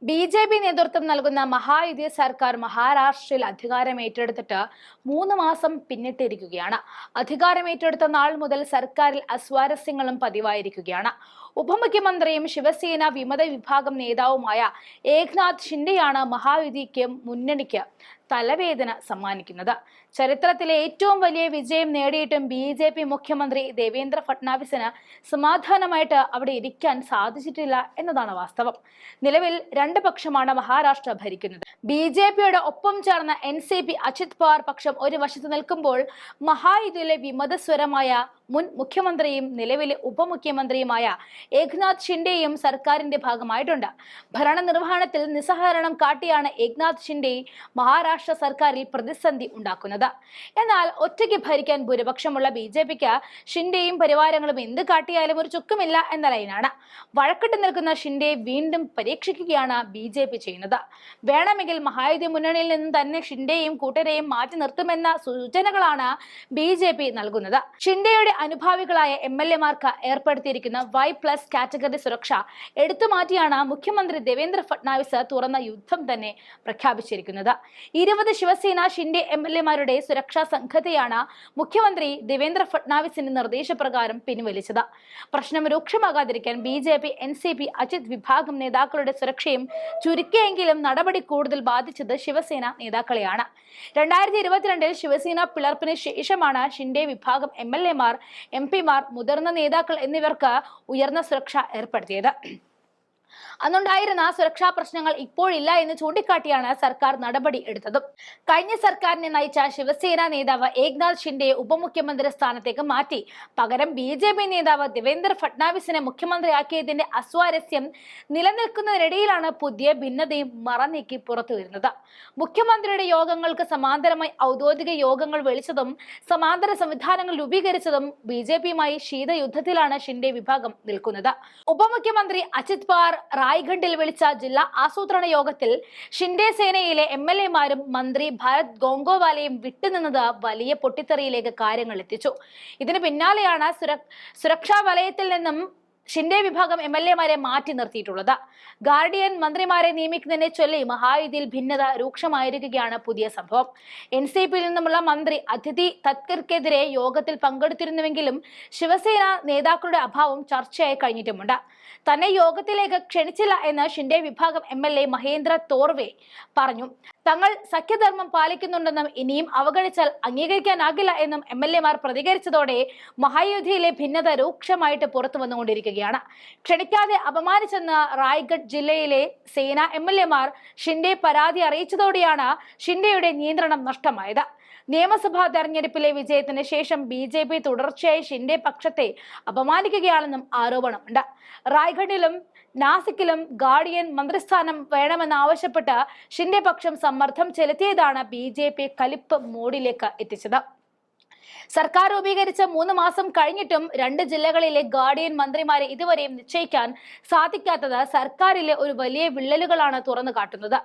BJP. നേതൃത്വം നൽകുന്ന മഹായുതി സർക്കാർ മഹാരാഷ്ട്രയിൽ അധികാരം ഏറ്റെടുത്തിട്ട് 3 മാസം പിന്നിട്ടിരിക്കുകയാണ്. അധികാരമേറ്റെടുത്ത നാൾ മുതൽ സർക്കാരിൽ അസ്വാരസ്യങ്ങളും പതിവായിരിക്കുകയാണ്. ഉപമുഖ്യമന്ത്രിയും ശിവസേന വിമത വിഭാഗം നേതാവുമായ ഏക്നാഥ് ഷിൻഡെയാണ് മഹായുതിക്ക് മുന്നണിക്ക് തലവേദന സമ്മാനിക്കുന്നത്. ചരിത്രത്തിലെ ഏറ്റവും വലിയ വിജയം നേടിയിട്ടും ബി.ജെ.പി. മുഖ്യമന്ത്രി ദേവേന്ദ്ര ഫട്നാവിസിന് സമാധാനമായിട്ട് അവിടെ ഇരിക്കാൻ സാധിച്ചിട്ടില്ല എന്നതാണ് വാസ്തവം. നിലവിൽ രണ്ട് പക്ഷമാണ് മഹാരാഷ്ട്ര ഭരിക്കുന്നത്. ബി.ജെ.പിയുടെ ഒപ്പം ചേർന്ന എൻ.സി.പി. അജിത് പവാർ പക്ഷം ഒരു വശത്ത് നിൽക്കുമ്പോൾ മഹായുതിയിലെ വിമതസ്വരമായ മുൻ മുഖ്യമന്ത്രിയും നിലവിലെ ഉപമുഖ്യമന്ത്രിയുമായ ഏക്നാഥ് ഷിൻഡെയും സർക്കാരിന്റെ ഭാഗമായിട്ടുണ്ട്. ഭരണനിർവഹണത്തിൽ നിസ്സഹകരണം കാട്ടിയാണ് ഏക്നാഥ് ഷിൻഡെ മഹാരാഷ്ട്ര സർക്കാരിൽ പ്രതിസന്ധി ഉണ്ടാക്കുന്നത്. എന്നാൽ ഒറ്റയ്ക്ക് ഭരിക്കാൻ ഭൂരിപക്ഷമുള്ള ബി.ജെ.പിക്ക് ഷിൻഡെയും പരിവാരങ്ങളും എന്ത് കാട്ടിയാലും ഒരു ചുക്കുമില്ല എന്ന ലൈനാണ്. വഴക്കിട്ട് നിൽക്കുന്ന ഷിൻഡെ വീണ്ടും പരീക്ഷിക്കുകയാണ് ബി.ജെ.പി. ചെയ്യുന്നത്. വേണമെങ്കിൽ മഹായുതി മുന്നണിയിൽ നിന്ന് തന്നെ ഷിൻഡെയും കൂട്ടരെയും മാറ്റി നിർത്തുമെന്ന സൂചനകളാണ് ബി.ജെ.പി. നൽകുന്നത്. ഷിൻഡെയുടെ അനുഭാവികളായ എം.എൽ.എമാർക്ക് ഏർപ്പെടുത്തിയിരിക്കുന്ന Y+ കാറ്റഗറി സുരക്ഷ എടുത്തുമാറ്റിയാണ് മുഖ്യമന്ത്രി ദേവേന്ദ്ര ഫട്നാവിസ് തുറന്ന യുദ്ധം തന്നെ പ്രഖ്യാപിച്ചിരിക്കുന്നത്. 20 ശിവസേന ഷിൻഡെ എം.എൽ.എമാരുടെ സുരക്ഷാ സംഘത്തെയാണ് മുഖ്യമന്ത്രി ദേവേന്ദ്ര ഫട്നാവിസിന്റെ നിർദ്ദേശപ്രകാരം പിൻവലിച്ചത്. പ്രശ്നം രൂക്ഷമാകാതിരിക്കാൻ ബി.ജെ.പി. എൻ.സി.പി. അജിത് വിഭാഗം നേതാക്കളുടെ സുരക്ഷയും ചുരുക്കിയെങ്കിലും നടപടി കൂടുതൽ ബാധിച്ചത് ശിവസേന നേതാക്കളെയാണ്. 2022 ശിവസേന പിളർപ്പിന് ശേഷമാണ് ഷിൻഡെ വിഭാഗം എം.എൽ.എമാർ, എം.പിമാർ, മുതിർന്ന നേതാക്കൾ എന്നിവർക്ക് ഉയർന്ന സുരക്ഷ ഏർപ്പെടുത്തിയത്. അന്നുണ്ടായിരുന്ന സുരക്ഷാ പ്രശ്നങ്ങൾ ഇപ്പോഴില്ല എന്ന് ചൂണ്ടിക്കാട്ടിയാണ് സർക്കാർ നടപടി എടുത്തതും. കഴിഞ്ഞ സർക്കാരിനെ നയിച്ച ശിവസേന നേതാവ് ഏക്നാഥ് ഷിൻഡെയെ ഉപമുഖ്യമന്ത്രി സ്ഥാനത്തേക്ക് മാറ്റി പകരം ബി.ജെ.പി. നേതാവ് ദേവേന്ദ്ര ഫട്നാവിസിനെ മുഖ്യമന്ത്രിയാക്കിയതിന്റെ അസ്വാരസ്യം നിലനിൽക്കുന്നതിനിടയിലാണ് പുതിയ ഭിന്നതയും മറനീക്കി പുറത്തു വരുന്നത്. മുഖ്യമന്ത്രിയുടെ യോഗങ്ങൾക്ക് സമാന്തരമായി ഔദ്യോഗിക യോഗങ്ങൾ വിളിച്ചതും സമാന്തര സംവിധാനങ്ങൾ രൂപീകരിച്ചതും ബി.ജെ.പിയുമായി ശീതയുദ്ധത്തിലാണ് ഷിൻഡെ വിഭാഗം നിൽക്കുന്നത്. ഉപമുഖ്യമന്ത്രി അജിത് പവാർ റായ്ഗഡിൽ വിളിച്ച ജില്ലാ ആസൂത്രണ യോഗത്തിൽ ഷിൻഡെ സേനയിലെ എം.എൽ.എമാരും മന്ത്രി ഭരത് ഗോങ്കോവാലയും വിട്ടുനിന്നത് വലിയ പൊട്ടിത്തെറിയിലേക്ക് കാര്യങ്ങൾ എത്തിച്ചു. ഇതിന് പിന്നാലെയാണ് സുരക്ഷാ വലയത്തിൽ നിന്നും ഷിൻഡെ വിഭാഗം എം.എൽ.എമാരെ മാറ്റി നിർത്തിയിട്ടുള്ളത്. ഗാർഡിയൻ മന്ത്രിമാരെ നിയമിക്കുന്നതിനെ ചൊല്ലി മഹായുതിയിൽ ഭിന്നത രൂക്ഷമായിരിക്കുകയാണ് പുതിയ സംഭവം. എൻ.സി.പിയിൽ നിന്നുമുള്ള മന്ത്രി അദിതി തത്കർക്കെതിരെ യോഗത്തിൽ പങ്കെടുത്തിരുന്നുവെങ്കിലും ശിവസേന നേതാക്കളുടെ അഭാവം ചർച്ചയായി കഴിഞ്ഞിട്ടുമുണ്ട്. തന്നെ യോഗത്തിലേക്ക് ക്ഷണിച്ചില്ല എന്ന് ഷിൻഡെ വിഭാഗം എം.എൽ.എ. മഹേന്ദ്ര തോർവെ പറഞ്ഞു. തങ്ങൾ സഖ്യധർമ്മം പാലിക്കുന്നുണ്ടെന്നും ഇനിയും അവഗണിച്ചാൽ അംഗീകരിക്കാനാകില്ല എന്നും എം.എൽ.എമാർ പ്രതികരിച്ചതോടെ മഹായുതിയിലെ ഭിന്നത രൂക്ഷമായിട്ട് പുറത്തു വന്നുകൊണ്ടിരിക്കുകയാണ്. ക്ഷണിക്കാതെ അപമാനിച്ചെന്ന് റായ്ഗഡ് ജില്ലയിലെ സേന എം.എൽ.എമാർ ഷിൻഡെ പരാതി അറിയിച്ചതോടെയാണ് ഷിൻഡെയുടെ നിയന്ത്രണം നഷ്ടമായത്. നിയമസഭാ തെരഞ്ഞെടുപ്പിലെ വിജയത്തിന് ശേഷം ബി.ജെ.പി. തുടർച്ചയായി ഷിൻഡെ പക്ഷത്തെ അപമാനിക്കുകയാണെന്നും ആരോപണമുണ്ട്. റായ്ഗഡിലും നാസിക്കിലും ഗാർഡിയൻ മന്ത്രിസ്ഥാനം വേണമെന്നാവശ്യപ്പെട്ട് ഷിൻഡെ പക്ഷം സമ്മർദ്ദം ചെലുത്തിയതാണ് ബി.ജെ.പി. കലിപ്പ് മോഡിലേക്ക് എത്തിച്ചത്. സർക്കാർ രൂപീകരിച്ച് 3 മാസം കഴിഞ്ഞിട്ടും 2 ജില്ലകളിലെ ഗാർഡിയൻ മന്ത്രിമാരെ ഇതുവരെയും നിശ്ചയിക്കാൻ സാധിക്കാത്തത് സർക്കാരിലെ ഒരു വലിയ വിള്ളലുകളാണ് തുറന്നു കാട്ടുന്നത്.